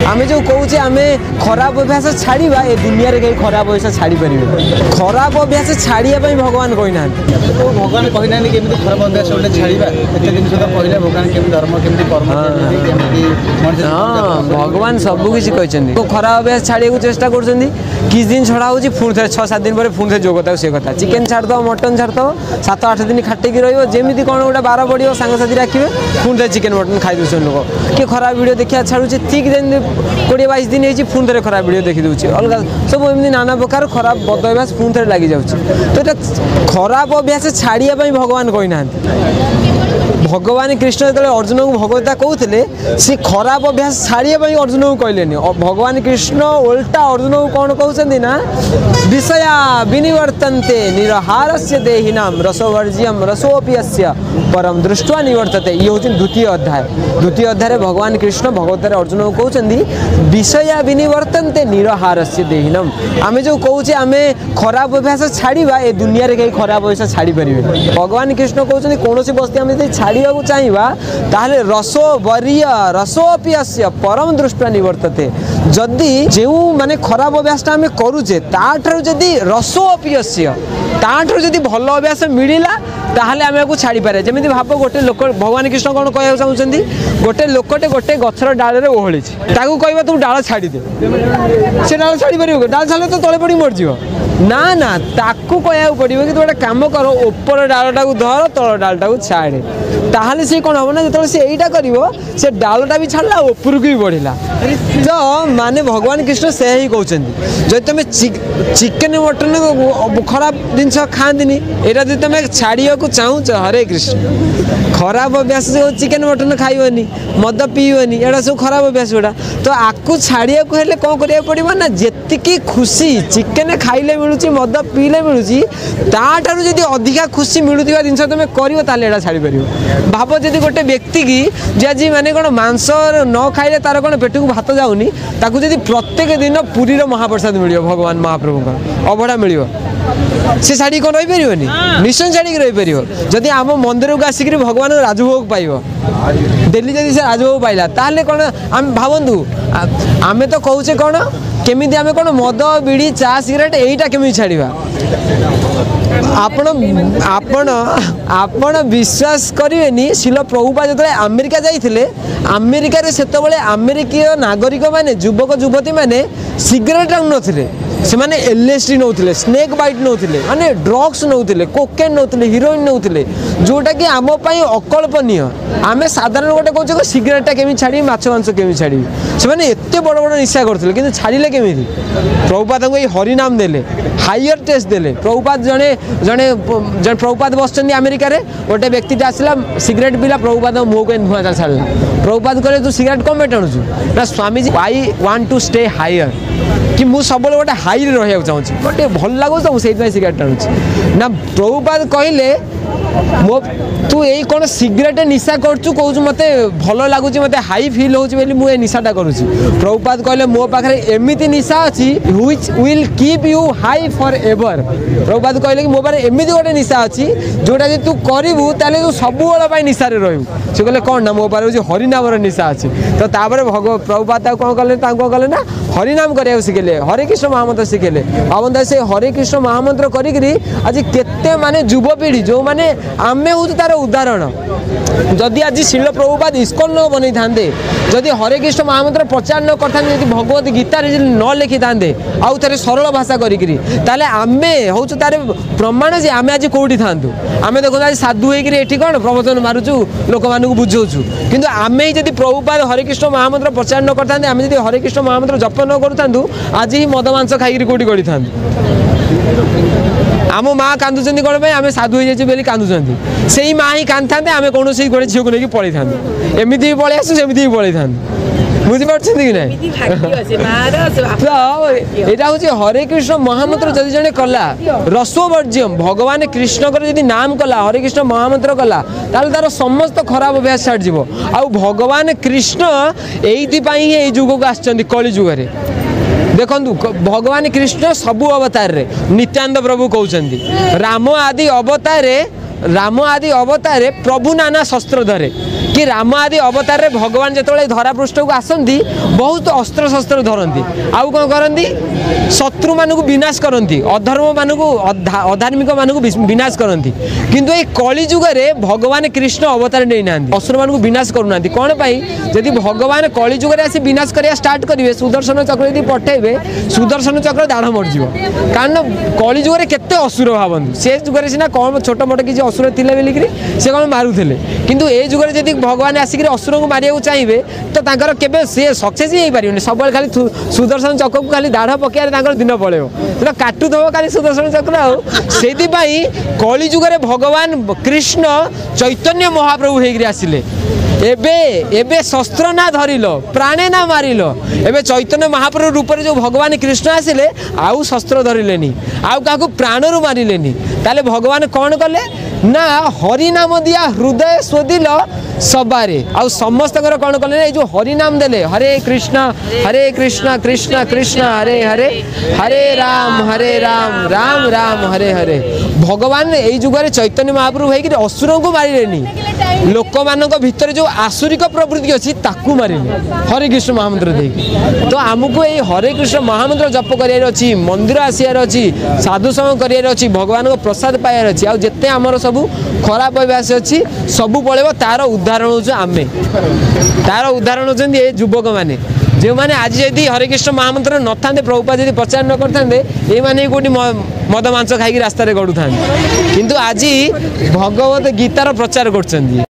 आम जो कहे आम खराब अभ्यास छाड़ा ए दुनिया रे कहीं खराब अभ्यास छाड़ी पारे खराब अभ्यास छाड़िया भगवान कहना भगवान कहना कि खराब अभ्यास छाड़ा एत दिन सुधा कहले भगवान केम धर्म केमती कर्म हाँ भगवान सबकि कहते खराब अभ्यास छाड़ा चेष्टा कर किस दिन छड़ा हो पुणी थे 6-7 दिन पर पुणी थे जो कथा से कथा चिकेन छाड़ दो मटन छाड़ दो 7-8 दिन खाटिकी रमी कौन गोटे बार बढ़ो सांगसाथी रखिए पुणी थे चिकेन मटन खाई दूसरे लोग किए खराब वीडियो देखा छाड़ुचे ठीक 20-22 दिन होती पुणी थे खराब वीडियो देखी दूसरी अलग सब एमती नाना प्रकार खराब बद अभ्यास पुणी थे लगी जाऊँगी तो ये खराब अभ्यास छाड़िया भगवान कहना भगवान कृष्ण जो अर्जुन को भगवता कहते सी खराब अभ्यास छाड़िया अर्जुन को कहले भगवान कृष्ण उल्टा अर्जुन को कौन कहते ना विषया विनिवर्तन्ते निरहारस्य देहिनाम रसवर्ज्यम रसोपियस्य परम दृष्ट्वा निवर्तते ये हूँ द्वितीय अध्याय भगवान कृष्ण भगवतार अर्जुन को कहते विषया विनिवर्तन्ते निरहारस्य देहिनाम आम जो कहे आम खराब अभ्यास छाड़ा ए दुनिया रे कहीं खराब अभ्यास छाड़ी पारे भगवान कृष्ण कहते कौन वस्तु आम छाड़ा चाहिए ताहले रसोवर्य रसोपियस्य परम दृष्ट्वा निवर्तते जदि जो माने खराब अभ्यास आम करुचे ताठू जदि रसोपियस्य ताठू जदि भल अभ्यास मिलला ताहले आम आपको छाड़ी पारे जमी भाव गोटे लोक भगवान कृष्ण कौन कह चाहते गोटे लोकटे गोटे गछर डाल ओहली कह तू डाल छाड़ी दे से डाल छाड़ी पार डाल छाड़े तो तले पड़ी मरज ना ना ताकू कह पड़ो कि तू गोटे कम कर ऊपर डालटा धर तल डालटा छाड़े ताहले से कौन हम ना जो से यहीटा कर से डालटा भी छाड़ा ऊपर को भी बढ़ला तो माने भगवान कृष्ण से ही कहते जब तुम चिकेन मटन खराब जिनस खाती यहाँ जो तुम छाड़ा चाहूच हरे कृष्ण खराब अभ्यास जो चिकेन मटन खाइबनी मद पीबनी एटा सब खराब अभ्यास गुड़ा तो आपको छाड़ा हेल्ले कौन करा पड़ो ना जी खुशी चिकेन खाइले मिलूँ मद पीले मिलूँ ताठू जब अधिका खुशी मिलूवा जिन तुम कर छाड़ी पार भाव जदि गोटे व्यक्ति की जे आज माने कौन मांस न खाइले तार कौन पेट को भात जाऊनी ताकू जदि प्रत्येक दिन पुरी महाप्रसाद मिल भगवान महाप्रभु अभड़ा मिल से छाड़ी कौन रही पारनी निश्चय छाड़ी रही पार जदि आम मंदिर को आसिक भगवान राजभोग पाइब डेली जदि से राजभोग पाइला ताहले कौन आम भावतु आमे तो कहूचे कौन केमिति आमे कौन मद बीड़ी चा सिगरेट यहीटा केमी छाड़ा आपण विश्वास करेनि शिल प्रभुपा जो अमेरिका जाइए अमेरिका से अमेरिकीय नागरिक माने युवक युवती माने सिगरेट टाणुनथिले से माने LSD नौथिले स्नेक बाइट नौथिले माने ड्रग्स नौथिले कोकेन नौथिले हिरोइन नौथिले जोटा कि आम पई अकल्पनीय आमे साधारण गोटे कहूँ सिगरेटा केमी छाड़ी माछ मांस केमी छाड़ी से माने एते बड़ बड़ निशा करथिले किंतु छाड़िले केमी प्रभुपाद को हरिनाम देले हायर टेस्ट देले प्रभुपाद जड़े जड़े जड़े प्रभुपाद बस अमेरिका रे गोटे व्यक्ति आसला सिगरेट पीला प्रभुपाद मुँह को धुआं छाड़ा प्रभुपाद कहले तू सिगरेट कम टाणुचु ना स्वामीजी I want to stay here कि मुझे सब गोटे हाई रहा चाहूँगी गोटे भल लगुच तो मुझे सिगरेट टाणुची ना प्रभुपाद कहले मो तू यही कौन सिगरेट निशा करचु कहूँ मत भल लगुच मत हाई फिल होची मुझे निशाटा करुँची प्रभुपाद कहले मो पाखे एमती निशा अच्छी which will keep you high for ever Prabhupada कहले कि मो पाखे एमती गोटे निशा अच्छी जोटा जो तू करू ताले तू सब बेल निशारे रहू से कहले कौन ना मो पाखे हरिनाम निशा अच्छी तो प्रभुपाद कौन कले कले ना हरिनाम करने शिखेले हरे कृष्ण महामंत्र शिखेले भावता से हरे कृष्ण महामंत्र करी आज केते माने युवपीढ़ी जो माने आमे हूँ तार उदाहरण जदि आज शिल प्रभुपाद इस्कन न बन था जदि हरे कृष्ण महामंत्र प्रचार न करते भगवत गीतार न लिखि था आउ थे सरल भाषा करें आमे हूँ तार प्रमाण जे आमे आज कौटी था आमे देखो आज साधु होती कौन प्रवचन मारुचु लोक मानू बुझाऊँ किंतु आमे जदि प्रभुपाद हरे कृष्ण महामंत्र प्रचार न करते आमे जदि हरे कृष्ण महामंत्र जप न करूँ आज ही मद मांस खाई कौटी गढ़ी था आम माँ कांदुंट कौन पे आम साधु हो जाए कांदुंट से ही माँ ही कांदी था आम कौन से गोटे झील को लेकिन पलि था एमती भी पलि आसू सेमती भी पलि था बुझीपार कि ना तो यहाँ हूँ हरे कृष्ण महामंत्र जदि जड़े कला रसोवर्ज्यम भगवान कृष्ण जदि नाम कला हरे कृष्ण महामंत्र कला तार समस्त खराब अभ्यास छाड़ जीव आ भगवान कृष्ण ये युग को आसुँच कली जुगे देखु भगवान कृष्ण सबु अवतार रे नित्यानंद प्रभु कहते राम आदि अवतार प्रभु नाना शस्त्र धरे कि राम आदि अवतार रे भगवान जिते धरा पृष्ठ को आसती बहुत अस्त्र शस्त्र धरती आउ कौन करती शत्रु मानू विनाश करती अधर्म मानू अधार्मिक मानू विनाश करती किंतु ये कली जुगे भगवान कृष्ण अवतार नहीं ना असुर मानू विनाश करूना कौन पाई जदि भगवान कली जुगे आसी विनाश करिया स्टार्ट करेंगे सुदर्शन चक्र यदि पठेबे सुदर्शन चक्र दाढ़ मरज कारण कली जुगे केते असुर भावतु से जुगे सीना कौन छोट मोट किसी असुर थे बोलिकी से कौन मारुले किंतु ए जुगे जदि भगवान आसिक असुर को मारिया चाहिए तो तांकर केबे से सक्सेस ही पारे सब खाली सुदर्शन चक्र को खाली दाढ़ पकड़ दिन पड़ेव तो काटुथब खाली सुदर्शन चक्र से कली जुगे भगवान कृष्ण चैतन्य महाप्रभु होकर आसिले एबे एबे शस्त्र ना धरिल प्राणे ना मारिल एबे चैतन्य महाप्रभु रूप जो भगवान कृष्ण आसिले आउ शस्त्र धरिलेनी आउ क्या प्राणरू मारिलेनी ताले भगवान कौन कले ना हरिनाम दिया हृदय शोधिल सबारे आउ समस्त कौन कले जो हरिनाम देले हरे कृष्ण कृष्ण कृष्ण हरे हरे हरे राम राम राम हरे हरे भगवान यही जुगे चैतन्य महाप्रभु होकर असुर को मारिलेनी लोक मान भितर जो आसुरिक प्रवृत्ति अच्छी ताकू मारिले हरे कृष्ण महामंत्र दे तो आमको ये हरे कृष्ण महामंत्र जप करार अच्छी मंदिर आसार अच्छी साधु समय करार अच्छी भगवान को प्रसाद पाइबार अच्छी आउ जिते आमर सब खराब अभ्यास अच्छी सबू पड़ेब तार उदाहरण हो आम तार उदाहरण होती ये युवक मैंने जो मैंने आज यदि हरे कृष्ण महामंत्र न था प्रभुपाद यदि प्रचार न करते ये मैंने कौटी मद मांस खाई रास्तार गड़ू था किंतु आज भगवत गीतार प्रचार कर